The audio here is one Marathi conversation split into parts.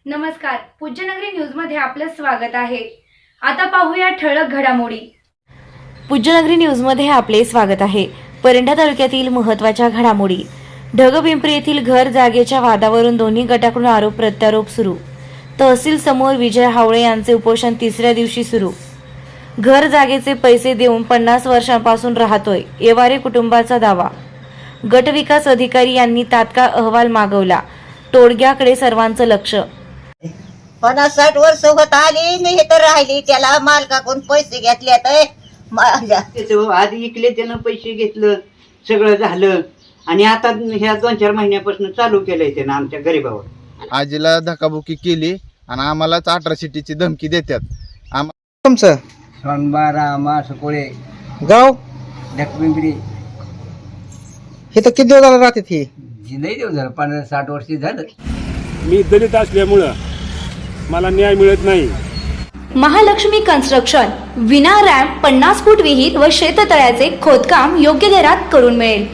नमस्कार, पूज्यनगरी न्यूजमध्ये आपलं स्वागत आहे. आता पाहूया ठळक घडामोडी. पूज्यनगरी न्यूजमध्ये आपले स्वागत आहे. परंडा तालुक्यातील महत्त्वाच्या घडामोडी. ढगपिंपरी येथील घर जागेच्या वादावरून दोन्ही गटाकडून आरोप प्रत्यारोप सुरू. तहसील समोर विजय हावळे यांचे उपोषण तिसऱ्या दिवशी सुरू. घर जागेचे पैसे देऊन 50 वर्षांपासून राहतोय, येवारे कुटुंबाचा दावा. गट विकास अधिकारी यांनी तात्काळ अहवाल मागवला. तोडग्याकडे सर्वांचं लक्ष. 50-60 वर्ष होत आली मी इथं राहिली, त्याला मालकाकडून पैसे घेतले तर माझ्या आधी इकले त्यानं पैसे घेतलं, सगळं झालं आणि आता ह्या 2-4 महिन्यापासून चालू केलंय त्यानं आमच्या गरीबावर. आजीला धक्काबुक्की केली आणि आम्हालाच 18 शिटीची धमकी देतात. तुमचं सोनबारा मासकोळे गाव ढगपिंपरी हे तर किती दिवस झाला राहते ही? नाही देऊ झालं 50-60 वर्ष झालं. मी दलित असल्यामुळं मला न्याय मिळत नाही. महालक्ष्मी कन्स्ट्रक्शन विना रॅम्प 50 फूट विहीर व शेततळ्याचे खोदकाम योग्य दरात करून मिळेल.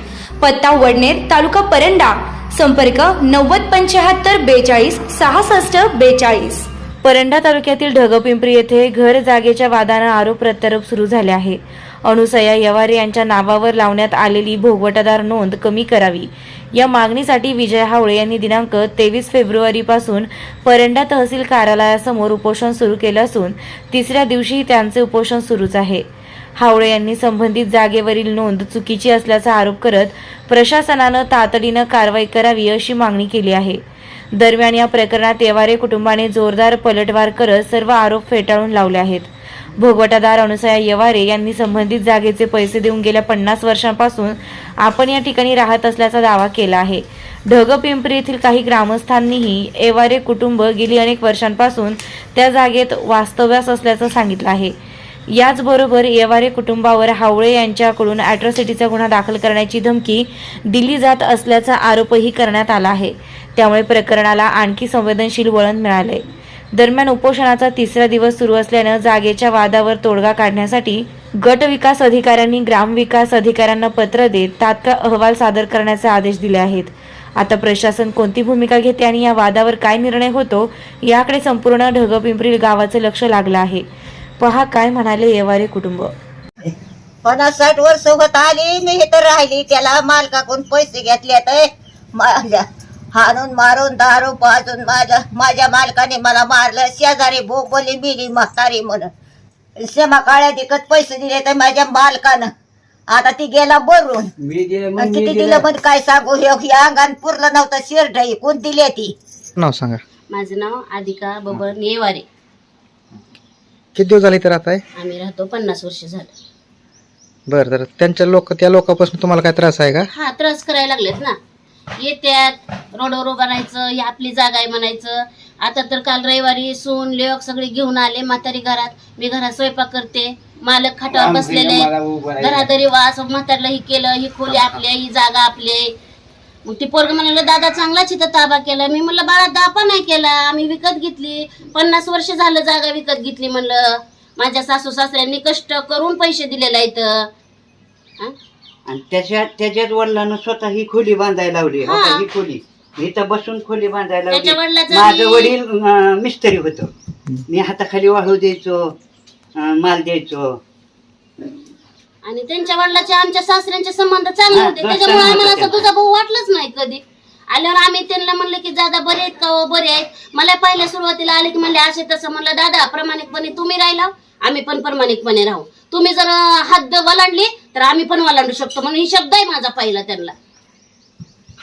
पत्ता वडनेर, तालुका परंडा. संपर्क 9075 42 66 42. परंडा तालुक्यातील ढगपिंपरी येथे घर जागेच्या वादानं आरोप प्रत्यारोप सुरू झाले आहे. अनुसया येवारे यांच्या नावावर लावण्यात आलेली भोगवटादार नोंद कमी करावी या मागणीसाठी विजय हावळे यांनी दिनांक 23 फेब्रुवारीपासून परंडा तहसील कार्यालयासमोर उपोषण सुरू केलं असून तिसऱ्या दिवशी त्यांचे उपोषण सुरूच आहे. हावळे यांनी संबंधित जागेवरील नोंद चुकीची असल्याचा आरोप करत प्रशासनानं तातडीनं कारवाई करावी अशी मागणी केली आहे. दरम्यान या प्रकरणात येवारे कुटुंबाने जोरदार पलटवार करत सर्व आरोप फेटाळून लावले आहेत. भोगवटादार अनुसया येवारे यांनी संबंधित जागेचे पैसे देऊन गेल्या 50 वर्षांपासून आपण या ठिकाणी राहत असल्याचा दावा केला आहे. ढगपिंपरी येथील काही ग्रामस्थांनीही येवारे कुटुंब गेली अनेक वर्षांपासून त्या जागेत वास्तव्यास असल्याचं सांगितलं आहे. याचबरोबर येवारे कुटुंबावर हावळे यांच्याकडून ॲट्रॉसिटीचा गुन्हा दाखल करण्याची धमकी दिली जात असल्याचा आरोपही करण्यात आला आहे. त्यामुळे प्रकरणाला आणखी संवेदनशील वळण मिळाले. दरम्यान उपोषणाचा तिसरा दिवस सुरू असल्यानं जागेच्या वादावर तोडगा काढण्यासाठी गट विकास अधिकाऱ्यांनी ग्रामविकास अधिकाऱ्यांना पत्र देत तात्काळ अहवाल सादर करण्याचे आदेश दिले आहेत. आता प्रशासन कोणती भूमिका घेते आणि या वादावर काय निर्णय होतो याकडे संपूर्ण ढगपिंपरी गावाचं लक्ष लागलं आहे. पहा काय म्हणाले येवारे कुटुंब. 50-60 वर्ष होत आली मी इथं राहिली, त्याला मालकाकडून पैसे घेतले तर माझ्या हाणून मारून दारू पाजून माझ्या मालकाने मला मारलं. शेजारी भोगवली मिली म्हातारी म्हणून क्षमा काळ्या दिकत पैसे दिले तर माझ्या मालकानं. आता ती गेला बरून मी दिले मग किती दिलं पण काय सांगू, या अंगान पुरलं नव्हतं. शिरढई कोण दिली ती? नाव सांगा. माझं नाव आदिका बबन येवारे. किती दिवस झाले तर राहत आहे? आम्ही राहतो 50 वर्ष झालं. बरं तर त्या लोकांपासून तुम्हाला काय त्रास आहे का? हा, त्रास करायला लागलेत ना. येत्यात रोडवर उभं राहायचं, ही आपली जागा आहे म्हणायचं. आता तर काल रविवारी सून लेक सगळे घेऊन आले म्हातारी घरात. मी घरात स्वयंपाक करते, मालक खाटावर बसलेले, घरातरी वास म्हातारला ही केलं, ही खोली आपली, ही जागा आपली. मग ती पोरग म्हणाल दादा चांगलाच इथं ताबा केला. मी म्हणलं बाळा दापा नाही केला, आम्ही विकत घेतली. 50 वर्ष झालं जागा विकत घेतली म्हणलं. माझ्या सासू सासऱ्यांनी कष्ट करून पैसे दिलेले आहेत. आणि त्याच्याच वडिलांना स्वतः ही खोली बांधायला लावली. ही खोली इथं बसून खोली बांधायला लावली. माझं वडील मिस्त्री होतं. मी हाताखाली वाळू द्यायचो, माल द्यायचो. आणि त्यांच्या वडिलाचे आमच्या सासऱ्यांचे संबंध चांगले होते, त्याच्यामुळे आम्हाला असं तुझा भाऊ वाटलंच नाही कधी. आल्यावर आम्ही त्यांना म्हणलं की दादा बरे आहेत का? बरे आहेत. मला पहिल्या सुरुवातीला आले की म्हणले असे तसं. म्हणलं दादा प्रामाणिकपणे तुम्ही राहिला, आम्ही पण प्रामाणिकपणे राहू. तुम्ही जर हद्द वलांडली तर आम्ही पण वलांडू शकतो म्हणून ही शब्द आहे माझा पहिला त्यांना.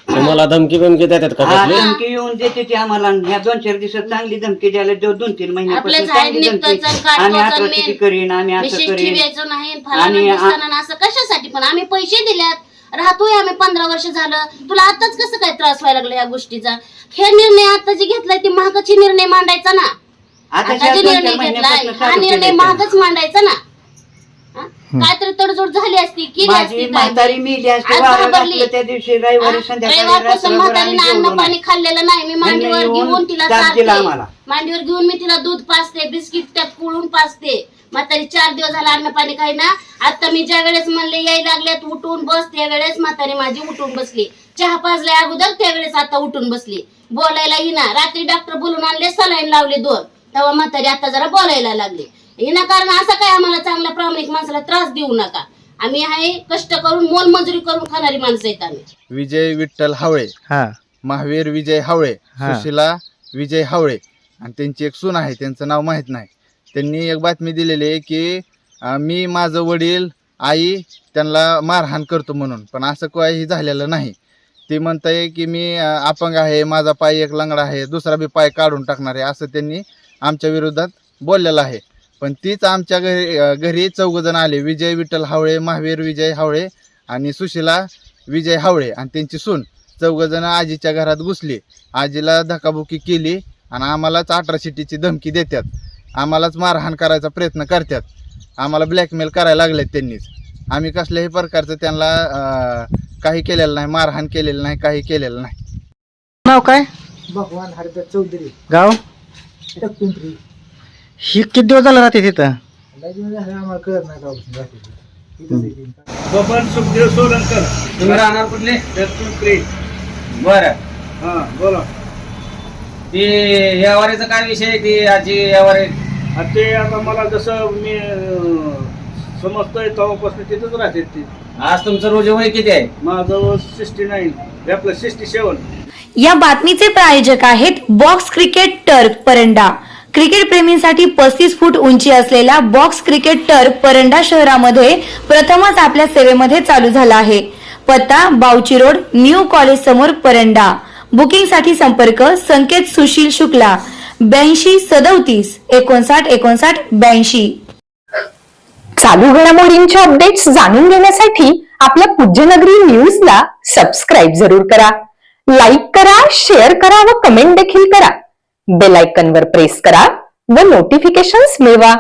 तुम्हाला धमकी बिमकी देतात का? धमकी येऊन देते ती आम्हाला. ह्या 2-4 दिवसात चांगली धमकी द्यायला 2-3 महिन्यापासून आपलं झाड निघतं, आम्ही अट्रॉसिटी करीन, आम्ही असं करीन. ठेवायचं नाही फलाना असं कशासाठी? पण आम्ही पैसे दिल्यात, राहतोय आम्ही 15 वर्ष झालं. तुला आताच कसं काय त्रास व्हायला लागला या गोष्टीचा? हे निर्णय आता जे घेतलाय ते महागाची निर्णय मांडायचा ना. आता जे निर्णय घेतलाय हा निर्णय महागच मांडायचा ना. काय तर तडजोड झाली असती, केली असती. म्हातारी मेली असते त्या दिवशी रविवारी रविवारपासून म्हातारीनं अन्न पाणी खाल्लेलं नाही. मी मांडीवर घेऊन तिला चारते, मांडीवर घेऊन मी तिला दूध पाजते, बिस्किट त्यात पोळून पाजते. म्हातारी 4 दिवस झाला अन्न पाणी काही ना. आता मी ज्या वेळेस म्हणले यायला लागल्यात उठून बस, त्यावेळेस म्हातारी माझी उठून बसली. चहा पाजल्या अगोदर त्यावेळेस आता उठून बसली. बोलायला येईना. रात्री डॉक्टर बोलून आणले, सलाईन लावले 2. तेव्हा म्हातारी आता जरा बोलायला लागली. विनाकारण असं काय आम्हाला चांगल्या प्रामाणिक माणसाला त्रास देऊ नका. आम्ही आहे कष्ट करून मोलमजुरी करून खाणारी माणसं आहेत आम्ही. विजय विठ्ठल हावळे, महावीर विजय हावळे, सुशिला विजय हावळे आणि त्यांची एक सून आहे, त्यांचं नाव माहीत नाही. त्यांनी एक बातमी दिलेली आहे की मी, माझं वडील, आई त्यांना मारहाण करतो म्हणून, पण असं काही झालेलं नाही. ती म्हणताय की मी अपंग आहे, माझा पाय एक लंगडा आहे, दुसरा बी पाय काढून टाकणार आहे, असं त्यांनी आमच्या विरोधात बोललेलं आहे. पण तीच आमच्या घरी 4 जण आले, विजय विठ्ठल हावळे, महावीर विजय हावळे आणि सुशिला विजय हावळे आणि त्यांची सून. 4 जण आजीच्या घरात घुसली, आजीला धक्काबुक्की केली आणि आम्हालाच 18 शिटीची धमकी देतात, आम्हालाच मारहाण करायचा प्रयत्न करतात, आम्हाला ब्लॅकमेल करायला लागलेत त्यांनीच. आम्ही कसल्याही प्रकारचं त्यांना काही केलेलं नाही, मारहाण केलेलं नाही, काही केलेलं नाही. नाव काय? भगवान हरदास चौधरी, गाव? पिंपरी. ही किती दिवस झाला राहते तिथं? आम्हाला कळत नाही गाव. बबन सुखदेव सोलंकर. तुम्ही राहणार कुठले? पिंपरी. बरं. हा बोला. ते यावारीचा काय विषय आहे? ती आजी यावारी ते आता मला जसं मी समजतोय तेव्हापासून तिथंच राहते ती. आज तुमचं रोज वय किती आहे? माझं 69, आपलं 67. या बातमीचे प्रायोजक आहेत box cricket turf Paranda. Cricket प्रेमींसाठी 35 फूट उंची असलेला बॉक्स क्रिकेट टर्फ परंडा शहरामध्ये प्रथमच आपल्या सेवेमध्ये चालू झाला आहे. पत्ता बावची रोड, न्यू कॉलेज समोर, परंडा. बुकिंग साठी संपर्क संकेत सुशील शुक्ला 82 37 59 59 82. चालू घडामोडींचे अपडेट्स जाणून घेण्यासाठी आपल्या पूज्यनगरी न्यूजला सबस्क्राईब जरूर करा. लाईक करा, शेअर करा व कमेंट देखील करा. बेल आयकॉनवर प्रेस करा व नोटिफिकेशन्स मिळवा.